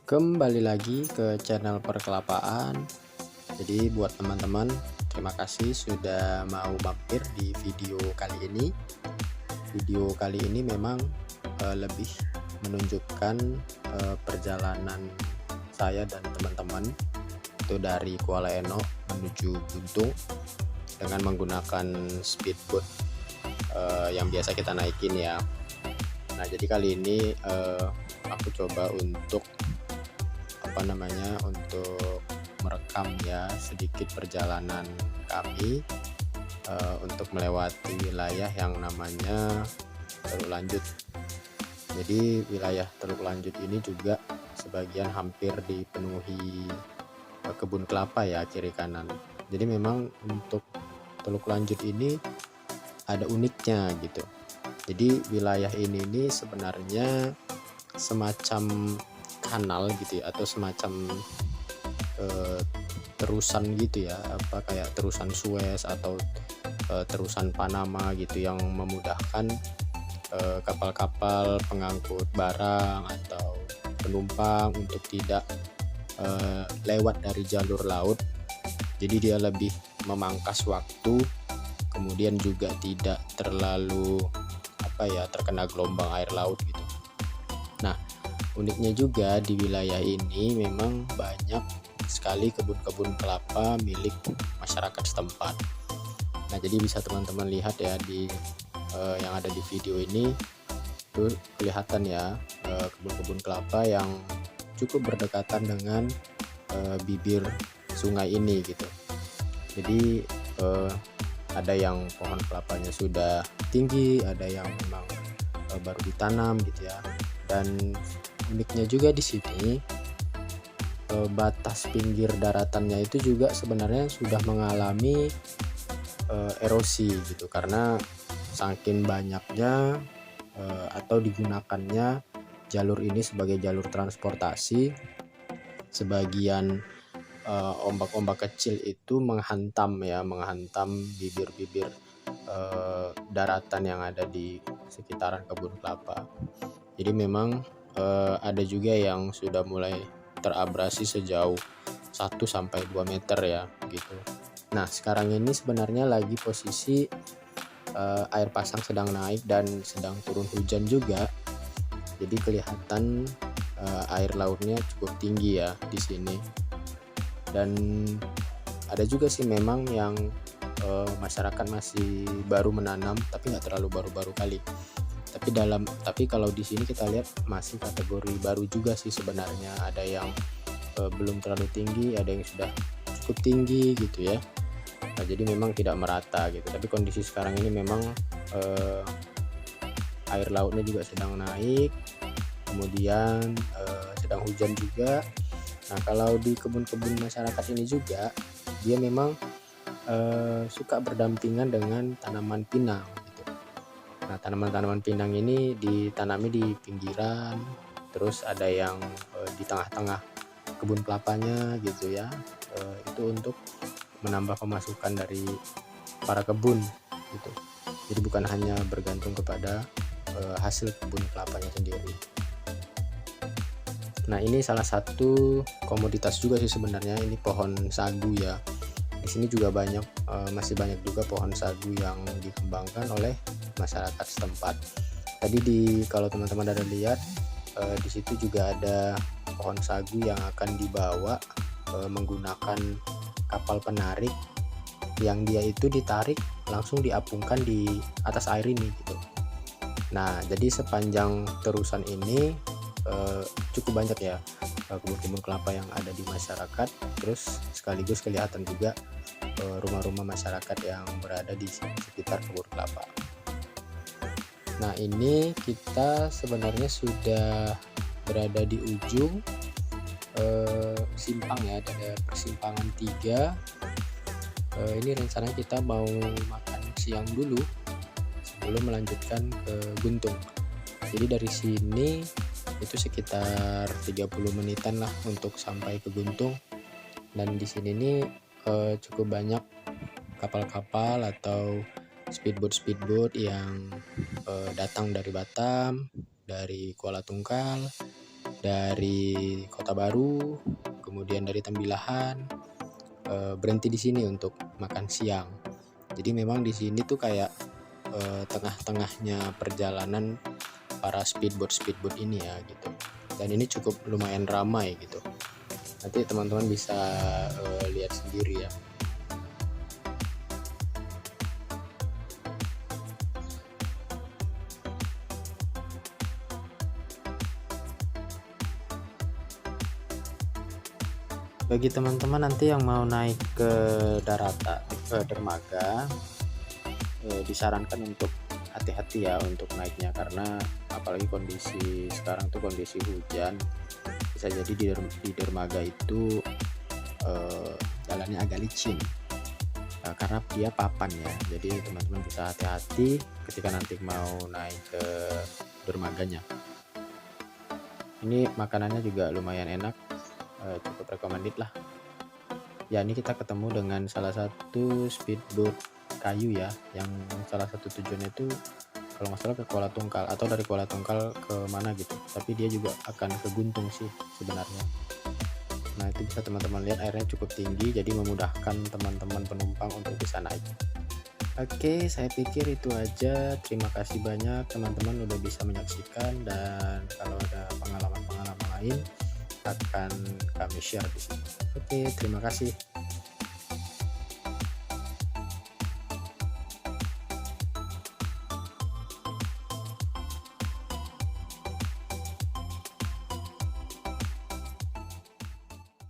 Kembali lagi ke channel perkelapaan. Jadi buat teman-teman, terima kasih sudah mau mampir di video kali ini. Video kali ini memang lebih menunjukkan perjalanan saya dan teman-teman itu dari Kuala Eno menuju Buntung dengan menggunakan speedboat yang biasa kita naikin ya. Nah, jadi kali ini aku coba untuk untuk merekam ya sedikit perjalanan kami untuk melewati wilayah yang namanya Teluk Lanjut. Jadi wilayah Teluk Lanjut ini juga sebagian hampir dipenuhi kebun kelapa ya, kiri kanan. Jadi memang untuk Teluk Lanjut ini ada uniknya gitu. Jadi wilayah ini sebenarnya semacam kanal gitu ya, atau semacam terusan gitu ya, kayak terusan Suez atau terusan Panama gitu, yang memudahkan kapal-kapal pengangkut barang atau penumpang untuk tidak lewat dari jalur laut. Jadi dia lebih memangkas waktu, kemudian juga tidak terlalu terkena gelombang air laut gitu. Nah, uniknya juga di wilayah ini memang banyak sekali kebun-kebun kelapa milik masyarakat setempat. Nah, jadi bisa teman-teman lihat ya di yang ada di video ini tuh kelihatan ya kebun-kebun kelapa yang cukup berdekatan dengan bibir sungai ini gitu. Jadi ada yang pohon kelapanya sudah tinggi, ada yang memang baru ditanam gitu ya. Dan uniknya juga di sini batas pinggir daratannya itu juga sebenarnya sudah mengalami erosi gitu, karena saking banyaknya atau digunakannya jalur ini sebagai jalur transportasi. Sebagian ombak-ombak kecil itu menghantam bibir-bibir daratan yang ada di sekitaran kebun kelapa. Jadi memang ada juga yang sudah mulai terabrasi sejauh 1-2 meter ya gitu. Nah, sekarang ini sebenarnya lagi posisi air pasang sedang naik dan sedang turun hujan juga. Jadi kelihatan air lautnya cukup tinggi ya di sini. Dan ada juga sih memang yang masyarakat masih baru menanam, tapi nggak terlalu baru-baru kali. Tapi kalau di sini kita lihat masih kategori baru juga sih sebenarnya. Ada yang belum terlalu tinggi, ada yang sudah cukup tinggi gitu ya. Nah, jadi memang tidak merata gitu. Tapi kondisi sekarang ini memang air lautnya juga sedang naik, kemudian sedang hujan juga. Nah, kalau di kebun-kebun masyarakat ini juga dia memang suka berdampingan dengan tanaman pinang. Nah, tanaman-tanaman pinang ini ditanami di pinggiran, terus ada yang di tengah-tengah kebun kelapanya gitu ya. Itu untuk menambah pemasukan dari para kebun gitu. Jadi bukan hanya bergantung kepada hasil kebun kelapanya sendiri. Nah, ini salah satu komoditas juga sih sebenarnya, ini pohon sagu ya. Di sini juga masih banyak juga pohon sagu yang dikembangkan oleh masyarakat setempat. Tadi kalau teman-teman ada lihat di situ juga ada pohon sagu yang akan dibawa menggunakan kapal penarik, yang dia itu ditarik langsung diapungkan di atas air ini gitu. Nah, jadi sepanjang terusan ini cukup banyak ya kebun-kebun kelapa yang ada di masyarakat. Terus sekaligus kelihatan juga rumah-rumah masyarakat yang berada di sekitar kebun kelapa. Nah, ini kita sebenarnya sudah berada di ujung simpang ya, ada persimpangan 3. Ini rencananya kita mau makan siang dulu sebelum melanjutkan ke Buntung. Jadi dari sini itu sekitar 30 menitan lah untuk sampai ke Buntung. Dan di sini nih cukup banyak kapal-kapal atau speedboat yang datang dari Batam, dari Kuala Tungkal, dari Kota Baru, kemudian dari Tembilahan, berhenti di sini untuk makan siang. Jadi memang di sini tuh kayak tengah-tengahnya perjalanan para speedboat ini ya gitu. Dan ini cukup lumayan ramai gitu. Nanti teman-teman bisa lihat sendiri ya. Bagi teman-teman nanti yang mau naik ke dermaga, disarankan untuk hati-hati ya untuk naiknya, karena apalagi kondisi sekarang tuh kondisi hujan, bisa jadi di dermaga itu jalannya agak licin karena dia papan ya. Jadi teman-teman bisa hati-hati ketika nanti mau naik ke dermaganya. Ini makanannya juga lumayan enak, cukup recommended lah ya. Ini kita ketemu dengan salah satu speedboat kayu ya, yang salah satu tujuannya itu kalau nggak salah ke Kuala Tungkal, atau dari Kuala Tungkal ke mana gitu, tapi dia juga akan ke Guntung sih sebenarnya. Nah itu bisa teman-teman lihat, airnya cukup tinggi, jadi memudahkan teman-teman penumpang untuk bisa naik. Oke, saya pikir itu aja. Terima kasih banyak teman-teman udah bisa menyaksikan, dan kalau ada pengalaman-pengalaman lain akan kami share di sini. Oke, terima kasih.